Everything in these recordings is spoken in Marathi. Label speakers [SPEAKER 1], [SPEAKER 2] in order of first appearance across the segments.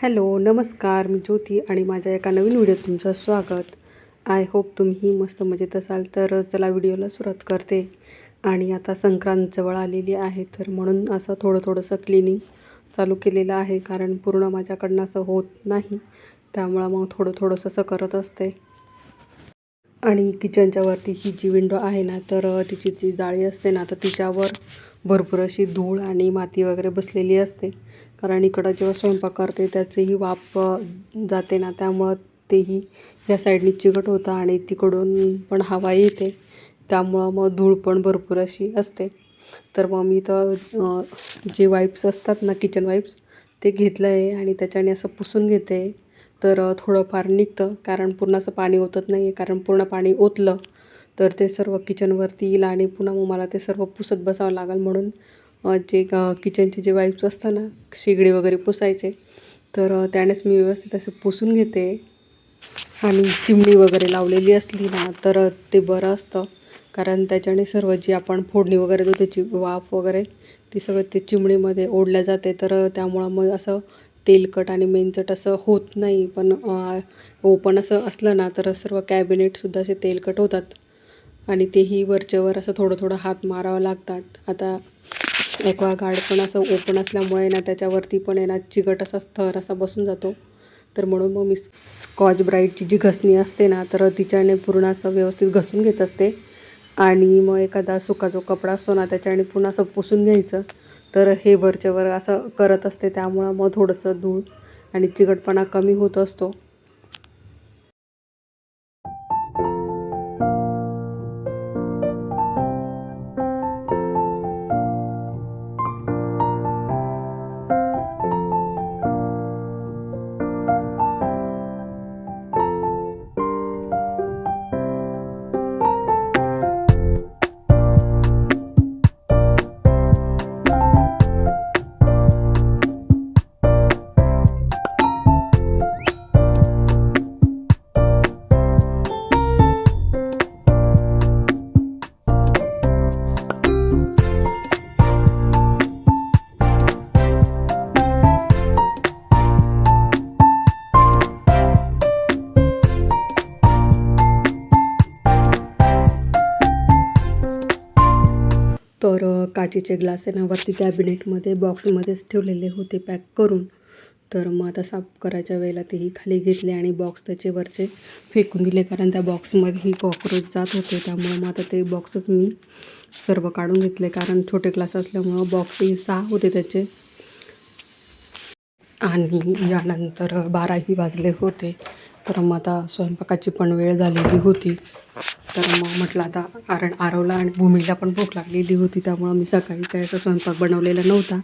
[SPEAKER 1] हॅलो, नमस्कार. मी ज्योती आणि माझ्या एका नवीन व्हिडिओत तुमचं स्वागत. आय होप तुम्ही मस्त मजेत असाल. तर चला व्हिडिओला सुरुवात करते. आणि आता संक्रांत जवळ आलेली आहे, तर म्हणून असं थोडंसं क्लिनिंग चालू केलेलं आहे. कारण पूर्ण माझ्याकडनं असं होत नाही, त्यामुळं मग थोडंसं असं करत असते. आणि किचनच्या वरती ही जी विंडो आहे ना, तर तिची जी जाळी असते ना, तर तिच्यावर भरपूर अशी धूळ आणि माती वगैरे बसलेली असते. कारण इकडं जेव्हा स्वयंपाक करते त्याचीही वाफ जाते ना, त्यामुळं तेही या साईडनी चिकट होतं आणि तिकडून पण हवा येते, त्यामुळं मग धूळ पण भरपूर अशी असते. तर मग मी तर जे वाईप्स असतात ना, किचन वाईप्स, ते घेतलं आहे आणि त्याच्याने असं पुसून घेते. तर थोडंफार निघतं, कारण पूर्ण असं पाणी ओतत नाही आहे. कारण पूर्ण पाणी ओतलं तर ते सर्व किचनवरती येईल आणि पुन्हा मग मला ते सर्व पुसत बसावं लागेल. म्हणून जे किचनचे जे वाईप्स असतात ना, शेगडी वगैरे पुसायचे, तर त्यानेच मी व्यवस्थित असं पुसून घेते. आणि चिमणी वगैरे लावलेली असली ना, तर ते बरं असतं. कारण त्याच्याने सर्व जी आपण फोडणी वगैरे देतो त्याची वाफ वगैरे ती सगळं ते चिमणीमध्ये ओढल्या जाते. तर त्यामुळं मग असं तेलकट आणि मेंचट असं होत नाही. पण ओपन असं असलं ना, तर सर्व कॅबिनेटसुद्धा असे तेलकट होतात आणि तेही वरच्यावर असं थोडं हात मारावं लागतात. आता ॲक्वागार्ड पण असं ओपन असल्यामुळे ना, त्याच्यावरती पण आहे ना, चिकट असा थर असा बसून जातो. तर म्हणून मग मी स्कॉच ब्राईटची जी घसणी असते ना, तर तिच्याने पूर्ण असं व्यवस्थित घसून घेत असते. आणि मग एखादा सुका जो कपडा असतो ना, त्याच्याने पुन्हा असं पुसून घ्यायचं. तर हे वरच्यावर असं करत असते, त्यामुळं मग थोडंसं धूळ आणि चिकटपणा कमी होत असतो. तर काचेचे ग्लास आहे ना, वरती कॅबिनेटमध्ये बॉक्समध्येच ठेवलेले होते पॅक करून. तर मग आता साफ करायच्या वेळेला तेही खाली घेतले आणि बॉक्स त्याचे वरचे फेकून दिले. कारण त्या बॉक्समध्येही कॉकरोच जात होते, त्यामुळे मग आता ते बॉक्सच मी सर्व काढून घेतले. कारण छोटे ग्लास असल्यामुळं बॉक्सही 6 होते त्याचे. आणि यानंतर 12ही वाजले होते. तर मग आता स्वयंपाकाची पण वेळ झालेली होती. तर मग म्हटलं आता, कारण आरवला आणि भूमीला पण भूक लागलेली होती, त्यामुळं मी सकाळी काय असा स्वयंपाक बनवलेला नव्हता.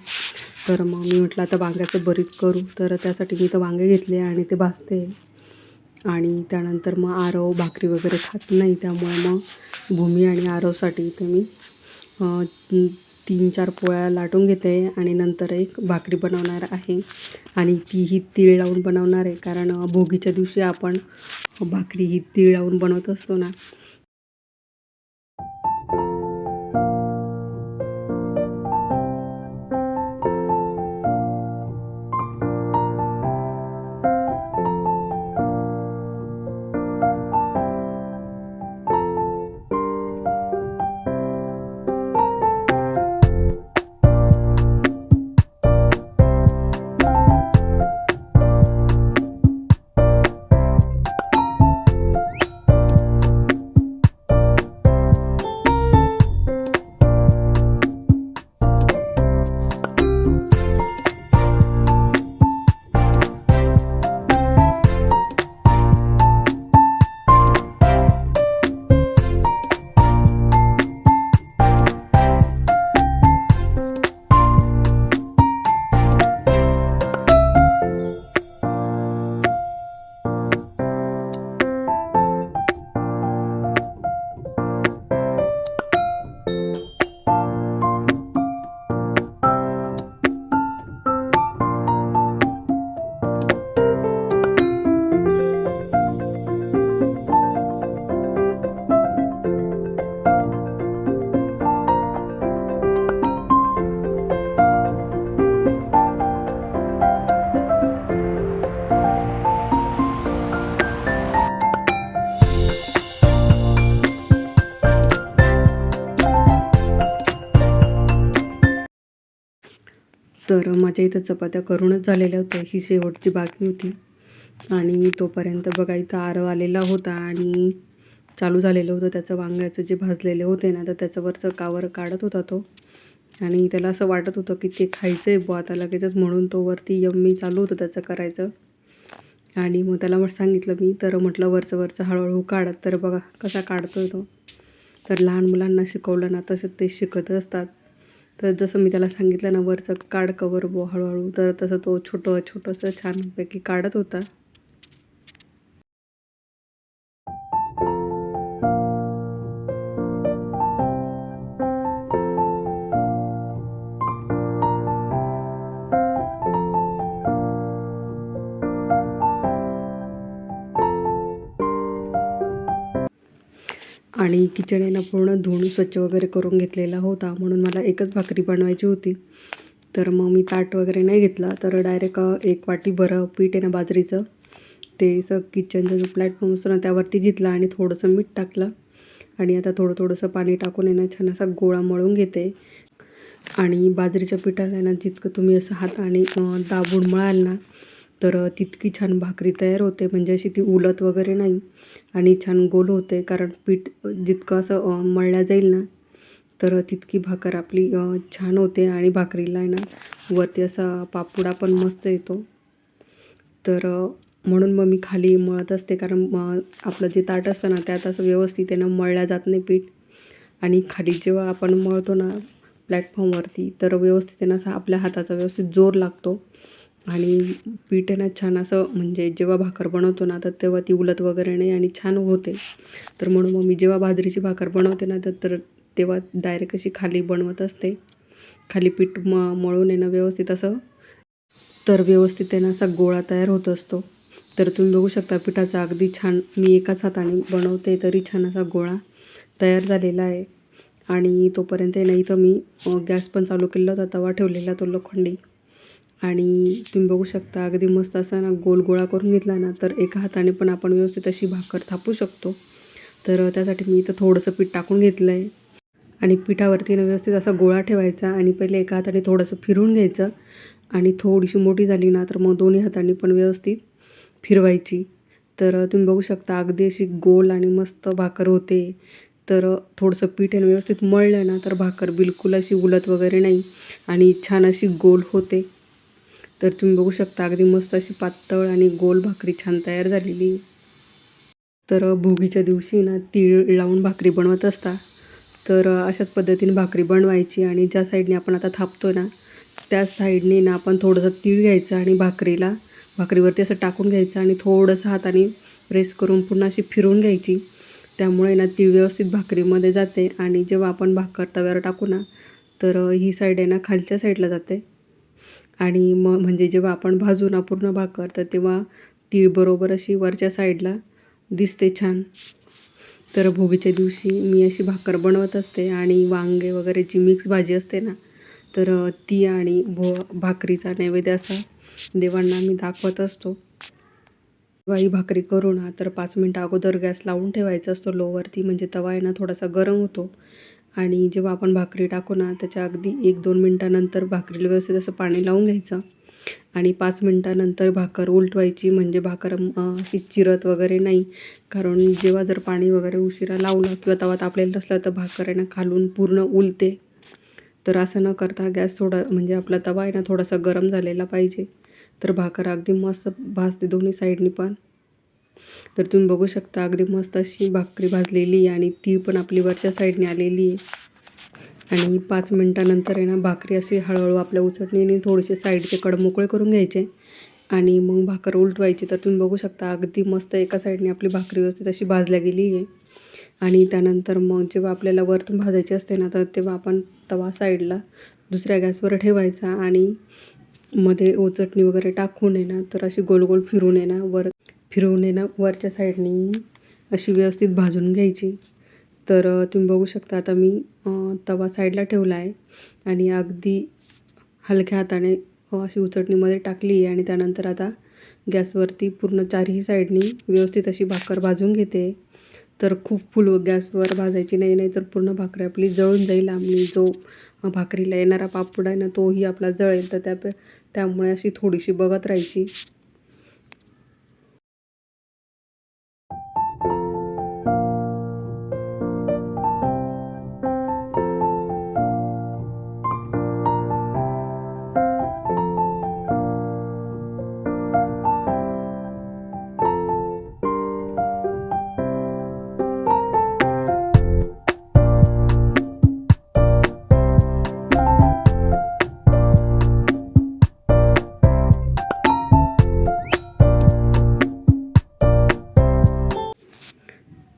[SPEAKER 1] तर मग मी म्हटलं आता वांग्याचं भरीत करू. तर त्यासाठी मी तर वांगे घेतले आणि ते भाजते. आणि त्यानंतर मग आरव भाकरी वगैरे खात नाही, त्यामुळे मग भूमी आणि आरवसाठी इथे मी 3-4 पोळ्या लाटून घेते आणि नंतर एक भाकरी बनवणार आहे. आणि तीही तीळ लावून बनवणार आहे, कारण भोगीच्या दिवशी आपण भाकरी ही तीळ लावून बनवत असतो ना. तर माझ्या इथं चपात्या करूनच झालेल्या होत्या, ही शेवटची बाकी होती. आणि तोपर्यंत बघा इथं आरव आलेला होता आणि चालू झालेलं होतं त्याचं वांग्याचं जे भाजलेले होते ना, तर त्याच्यावरचं कावर काढत होता तो. आणि त्याला असं वाटत होतं की ते खायचं आहे बुवा आता लगेचच, म्हणून तो वरती यम्मी चालू होतं त्याचं करायचं. आणि मग त्याला सांगितलं मी, तर म्हटलं वरचं हळूहळू काढत. तर बघा कसा काढतोय तो. तर लहान मुलांना शिकवलं ना तसं ते शिकत असतात. तर जसं मी त्याला सांगितलं ना वरचं काढ कवर बुवा हळूहळू, तर तसं तो छोटंसं छानपैकी काढत होता. आणि किचन आहे ना पूर्ण धुवून स्वच्छ वगैरे करून घेतलेला होता, म्हणून मला एकच भाकरी बनवायची होती. तर मग मी ताट वगैरे नाही घेतला, तर डायरेक्ट 1 वाटी बरं पीठ आहे ना बाजरीचं, ते असं किचनचा जो प्लॅटफॉर्म असतो ना त्यावरती घेतलं आणि थोडंसं मीठ टाकलं. आणि आता थोडंसं पाणी टाकून आहे ना छान असा गोळा मळून घेते. आणि बाजरीच्या पिठाला आहे ना जितकं तुम्ही असं हाताने दाबून मळाल ना, तर तितकी छान भाकरी तयार होते. म्हणजे अशी ती उलत वगैरे नाही आणि छान गोल होते. कारण पीठ जितकं असं मळल्या जाईल ना, तर तितकी भाकर आपली छान होते. आणि भाकरीला आहे ना वरती असा पापुडा पण मस्त येतो. तर म्हणून मग मी खाली मळत असते, कारण आपलं जे ताट असतं ना त्यात असं व्यवस्थित आहे ना मळल्या जात नाही पीठ. आणि खाली जेव्हा आपण मळतो ना प्लॅटफॉर्मवरती, तर व्यवस्थित आहे ना असा आपल्या हाताचा व्यवस्थित जोर लागतो. आणि पीठ आहे ना छान असं, म्हणजे जेव्हा भाकर बनवतो ना तर तेव्हा ती उलत वगैरे नाही आणि छान होते. तर म्हणून मग मी जेव्हा बाजरीची भाकर बनवते ना तर तेव्हा डायरेक्ट अशी खाली बनवत असते. खाली पीठ मळून आहे ना व्यवस्थित असं, तर व्यवस्थित आहे ना असा गोळा तयार होत असतो. तर तुम्ही बघू शकता पिठाचा अगदी छान मी एकाच हाताने बनवते तरी छान असा गोळा तयार झालेला आहे. आणि तोपर्यंत आहे ना इथं मी गॅस पण चालू केलेला होता, तवा ठेवलेला तो लोखंडी. आणि तुम्ही बघू शकता अगदी मस्त असा ना गोल गोळा करून घेतला ना, तर एका हाताने पण आपण व्यवस्थित अशी भाकर थापू शकतो. तर त्यासाठी मी इथं थोडंसं पीठ टाकून घेतलं आहे. आणि पिठावरती ना व्यवस्थित असा गोळा ठेवायचा आणि पहिले एका हाताने थोडंसं फिरवून घ्यायचं. आणि थोडीशी मोठी झाली ना तर मग दोन्ही हातांनी पण व्यवस्थित फिरवायची. तर तुम्ही बघू शकता अगदी अशी गोल आणि मस्त भाकर होते. तर थोडंसं पीठ आहे व्यवस्थित मळलं ना तर भाकर बिलकुल अशी उलत वगैरे नाही आणि छान अशी गोल होते. तर तुम्ही बघू शकता अगदी मस्त अशी पातळ आणि गोल भाकरी छान तयार झालेली. तर भोगीच्या दिवशी ना तीळ लावून भाकरी बनवत असता. तर अशाच पद्धतीने भाकरी बनवायची आणि ज्या साईडने आपण आता थापतो ना त्याच साईडने ना आपण थोडंसं तीळ घ्यायचं आणि भाकरीवरती असं टाकून घ्यायचं आणि थोडंसं हाताने प्रेस करून पुन्हा अशी फिरवून घ्यायची. त्यामुळे ना तीळ व्यवस्थित भाकरीमध्ये जाते आणि जेव्हा आपण भाकर तव्यावर टाकू ना तर ही साईड आहे ना खालच्या साईडला जाते. आणि मग म्हणजे जेव्हा आपण भाजू ना पूर्ण भाकर तर तेव्हा तीळ बरोबर अशी वरच्या साईडला दिसते छान. तर भोगीच्या दिवशी मी अशी भाकर बनवत असते आणि वांगे वगैरे जी मिक्स भाजी असते ना, तर ती आणि भाकरीचा नैवेद्य असा देवांना मी दाखवत असतो. जेव्हा ही भाकरी करू ना तर 5 मिनटं अगोदर गॅस लावून ठेवायचा असतो लोवरती, म्हणजे तवा आहे ना थोडासा गरम होतो. आणि जेव्हा आपण भाकरी टाकू ना त्याच्या अगदी 1-2 मिनटानंतर भाकरीला व्यवस्थित असं पाणी लावून घ्यायचं. आणि 5 मिनटानंतर भाकर उलटवायची, म्हणजे भाकर अशी चिरत वगैरे नाही. कारण जेव्हा जर पाणी वगैरे उशिरा लावलं किंवा तवा तापलेला नसला तर भाकर आहे ना खालून पूर्ण उलते. तर असं न करता गॅस थोडा, म्हणजे आपला तवा आहे ना थोडासा गरम झालेला पाहिजे. तर भाकर अगदी मस्त भाजते दोन्ही साईडनी पण. तर तुम्ही बघू शकता अगदी मस्त अशी भाकरी भाजलेली आणि ती पण आपली वरच्या साईडने आलेली आहे. आणि 5 मिनटानंतर आहे ना भाकरी अशी हळूहळू आपल्या उचटणीने थोडेसे साईडचे कड मोकळे करून घ्यायचे आणि मग भाकर उलटवायची. तर तुम्ही बघू शकता अगदी मस्त एका साईडने आपली भाकरी व्यवस्थित अशी भाजल्या गेली आहे. आणि त्यानंतर मग जेव्हा आपल्याला वरतून भाजायची असते ना तर तेव्हा आपण तवा साईडला दुसऱ्या गॅसवर ठेवायचा आणि मध्ये चटणी वगैरे टाकून आहे ना तर अशी गोल गोल फिरून आहे ना वरच्या साईडनी अशी व्यवस्थित भाजून घ्यायची. तर तुम्ही बघू शकता आता मी तवा साईडला ठेवला आहे आणि अगदी हलक्या हाताने अशी उचटणीमध्ये टाकली आहे. आणि त्यानंतर आता गॅसवरती पूर्ण चारही साईडनी व्यवस्थित अशी भाकर भाजून घेते. तर खूप फुल गॅसवर भाजायची नाही, नाही तर पूर्ण भाकरी आपली जळून जाईल आणि जो भाकरीला येणारा पापड आहे ना तोही आपला जळेल, तर त्यामुळे अशी थोडीशी बघत राहायची.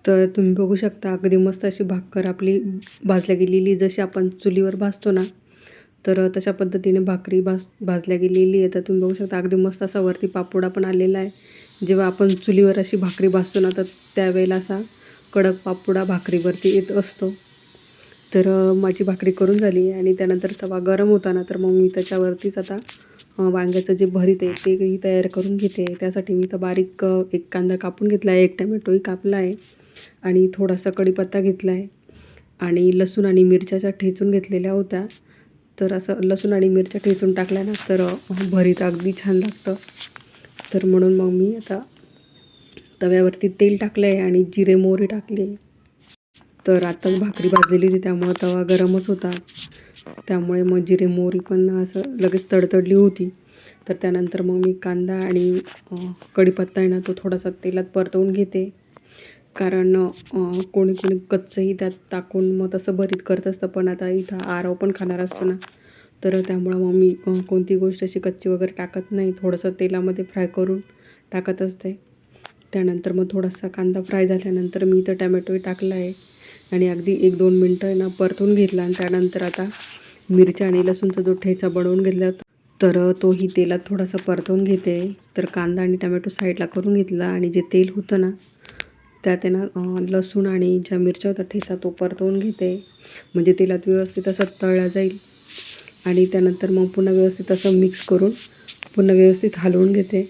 [SPEAKER 1] तर तुम्ही बघू शकता अगदी मस्त अशी भाकर आपली भाजल्या गेलेली, जशी आपण चुलीवर भाजतो ना, तर तशा पद्धतीने भाकरी भाजल्या गेलेली आहे. तर तुम्ही बघू शकता अगदी मस्त असा वरती पापोडा पण आलेला आहे. जेव्हा आपण चुलीवर अशी भाकरी भाजतो ना, तर त्यावेळेला असा कडक पापोडा भाकरीवरती येत असतो. तर माझी भाकरी करून झाली आणि त्यानंतर तवा गरम होता ना, तर मग मी त्याच्यावरतीच आता वांग्याचं जे भरीत आहे तेही तयार करून घेते. त्यासाठी मी तर बारीक एक कांदा कापून घेतला आहे, एक टमॅटोही कापला आहे आणि थोडासा कढीपत्ता घेतला आहे आणि लसूण आणि मिरच्या ठेचून घेतलेल्या होत्या. तर असं लसूण आणि मिरच्या ठेचून टाकल्या ना, तर भरीत अगदी छान लागतं. तर म्हणून मग मी आता तव्यावरती तेल टाकलं आहे आणि जिरे मोहरी टाकली. तर आत्ताच भाकरी भाजलेली होती त्यामुळं तवा गरमच होता, त्यामुळे मग जिरे मोहरी पण असं लगेच तडतडली होती. तर त्यानंतर मग मी कांदा आणि कढीपत्ता आहे ना तो थोडासा तेलात परतवून घेते, कारण कोणी कोणी कच्चंही त्यात टाकून मग तसं भरीत करत असतं. पण आता इथं आरव पण खाणार असतो ना, तर त्यामुळं मग मी कोणती गोष्ट अशी कच्ची वगैरे टाकत नाही, थोडंसं तेलामध्ये फ्राय करून टाकत असते. त्यानंतर मग थोडासा कांदा फ्राय झाल्यानंतर मी इथं टमॅटोही टाकला आहे आणि अगदी 1-2 मिनटं आहे ना परतून घेतला आणि त्यानंतर आता मिरच्या आणि लसूणचा जो ठेचा बनवून घेतला तर तोही तेलात थोडासा परतवून घेते. तर कांदा आणि टमॅटो साईडला करून घेतला आणि जे तेल होतं ना त्यात आहे ना लसूण आणि ज्या मिरच्या होत्या ठेचा तो परतवून घेते, म्हणजे तेलात व्यवस्थित असं तळला जाईल. आणि त्यानंतर मग पुन्हा व्यवस्थित असं मिक्स करून पुन्हा व्यवस्थित हलवून घेते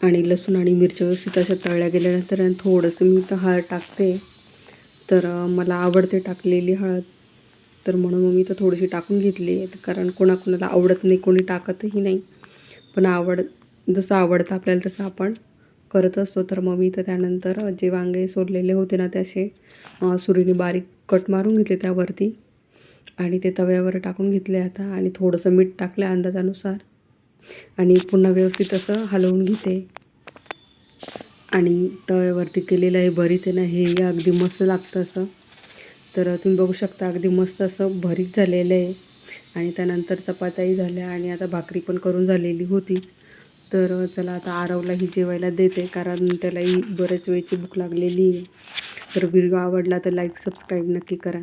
[SPEAKER 1] आणि लसूण आणि मिरच्या व्यवस्थित अशा तळल्या गेल्यानंतर थोडंसं मी इथं हळद टाकते. तर मला आवडते टाकलेली हळद, तर म्हणून मग मी तर थोडीशी टाकून घेतली आहे. कारण कोणाकोणाला आवडत नाही, कोणी टाकतही नाही, पण जसं आवडतं आपल्याला तसं आपण करत असतो. तर मग मी तर त्यानंतर जे वांगे सोललेले होते ना ते असे सुरीने बारीक कट मारून घेतले त्यावरती आणि ते तव्यावर टाकून घेतले आता आणि थोडंसं मीठ टाकलं अंदाजानुसार आणि पुन्हा व्यवस्थित असं हलवून घेते. आणि तव्यावरती केलेलं हे भरीत आहे ना, हेही अगदी मस्त लागतं असं. तर तुम्ही बघू शकता अगदी मस्त असं भरीत झालेलं आहे आणि त्यानंतर चपात्याही झाल्या आणि आता भाकरी पण करून झालेली होतीच. तर चला आता आरवलाही जेवायला देते, कारण त्यालाही बऱ्याच वेळची भूक लागलेली आहे. तर व्हिडिओ आवडला तर लाईक सबस्क्राईब नक्की करा.